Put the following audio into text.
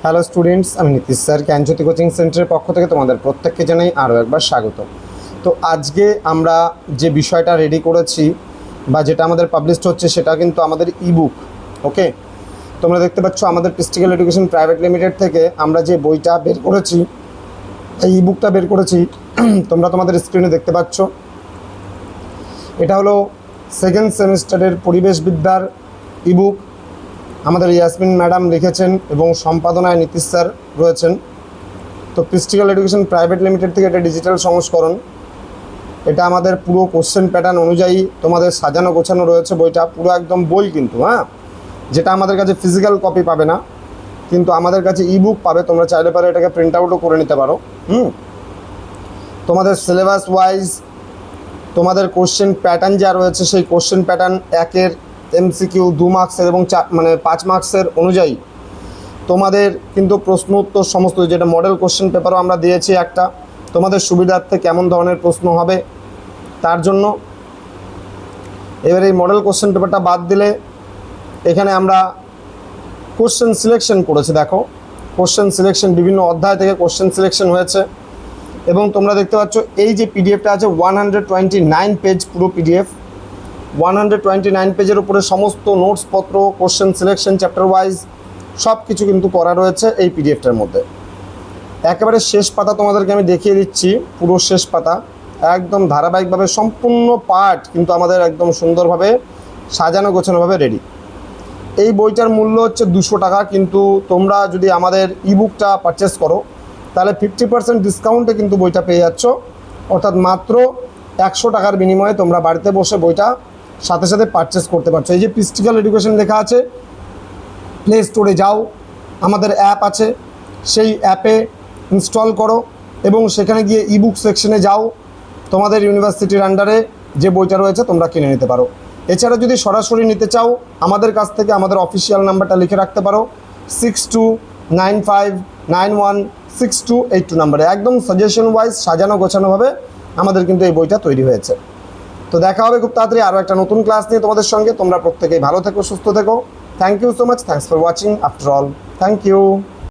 Hello students, আমি Nitish sir জ্ঞানজ্যোতি coaching সেন্টারের পক্ষ থেকে তোমাদের প্রত্যেককে জানাই আরও একবার স্বাগত। তো আজকে আমরা যে বিষয়টা রেডি করেছি বা যেটা আমাদের পাবলিশড হচ্ছে সেটা কিন্তু আমাদের ইবুক। ওকে, তোমরা দেখতে পাচ্ছ আমাদের প্র্যাকটিক্যাল এডুকেশন প্রাইভেট লিমিটেড থেকে আমরা যে বইটা বের করেছি, এই ইবুকটা বের করেছি, তোমরা তোমাদের স্ক্রিনে দেখতে পাচ্ছ। এটা হলো সেকেন্ড সেমিস্টারের পরিবেশবিদ্যার ইবুক। আমাদের ইয়াসমিন ম্যাডাম লিখেছেন এবং সম্পাদনায় নীতিশ স্যার রয়েছেন। তো প্র্যাকটিক্যাল এডুকেশন প্রাইভেট লিমিটেড থেকে এটা ডিজিটাল সংস্করণ। এটা আমাদের পুরো কোশ্চেন প্যাটার্ন অনুযায়ী তোমাদের সাজানো গোছানো রয়েছে বইটা, পুরো একদম বই কিন্তু, যেটা আমাদের কাছে ফিজিক্যাল কপি পাবে না, কিন্তু আমাদের কাছে ইবুক পাবে। তোমরা চাইলে পারে এটাকে প্রিন্ট আউটও করে নিতে পারো। তোমাদের সিলেবাস ওয়াইজ তোমাদের কোশ্চেন প্যাটার্ন যা রয়েছে সেই কোশ্চেন প্যাটার্ন একের এমসিকিউ 2 মার্কসের এবং 5 মার্কসের অনুযায়ী তোমাদের কিন্তু প্রশ্ন উত্তর সমস্ত, যেটা মডেল কোশ্চেন পেপারও আমরা দিয়েছি একটা, তোমাদের সুবিধার্থে কেমন ধরনের প্রশ্ন হবে তার জন্য। এবার এই মডেল কোশ্চেন পেপারটা বাদ দিলে এখানে আমরা কোশ্চেন সিলেকশন করেছি। দেখো, কোশ্চেন সিলেকশন বিভিন্ন অধ্যায় থেকে কোশ্চেন সিলেকশন হয়েছে এবং তোমরা দেখতে পাচ্ছ এই যে পিডিএফটা আছে 129 পেজ, পুরো পিডিএফ 129 পেজের উপরে সমস্ত নোটসপত্র, কোশ্চেন সিলেকশন চ্যাপ্টার ওয়াইজ সব কিছু কিন্তু করা রয়েছে এই পিডিএফটার মধ্যে। একেবারে শেষ পাতা তোমাদেরকে আমি দেখিয়ে দিচ্ছি, পুরো শেষ পাতা একদম ধারাবাহিকভাবে সম্পূর্ণ পার্ট কিন্তু আমাদের একদম সুন্দরভাবে সাজানো গোছানোভাবে রেডি। এই বইটার মূল্য হচ্ছে 200 টাকা, কিন্তু তোমরা যদি আমাদের ইবুকটা পারচেস করো তাহলে 50% ডিসকাউন্টে কিন্তু বইটা পেয়ে যাচ্ছ, অর্থাৎ মাত্র 100 টাকার বিনিময়ে তোমরা বাড়িতে বসে বইটা সাথে সাথে পারচেস করতে পারছো। এই যে প্র্যাকটিক্যাল এডুকেশন লেখা আছে, প্লে স্টোরে যাও, আমাদের অ্যাপ আছে, সেই অ্যাপে ইনস্টল করো এবং সেখানে গিয়ে ইবুক সেকশনে যাও, তোমাদের ইউনিভার্সিটির আন্ডারে যে বইটা রয়েছে তোমরা কিনে নিতে পারো। এছাড়া যদি সরাসরি নিতে চাও আমাদের কাছ থেকে আমাদের অফিসিয়াল নাম্বারটা লিখে রাখতে পারো, 6295916282 নাম্বারে। একদম সাজেশন ওয়াইজ সাজানো গোছানোভাবে আমাদের কিন্তু এই বইটা তৈরি হয়েছে। তো দেখা হবে খুব তাড়াতাড়ি আরও একটা নতুন ক্লাস নিয়ে তোমাদের সঙ্গে। তোমরা প্রত্যেকেই ভালো থেকো, সুস্থ থেকো। Thank you so much, thanks for watching after all, thank you.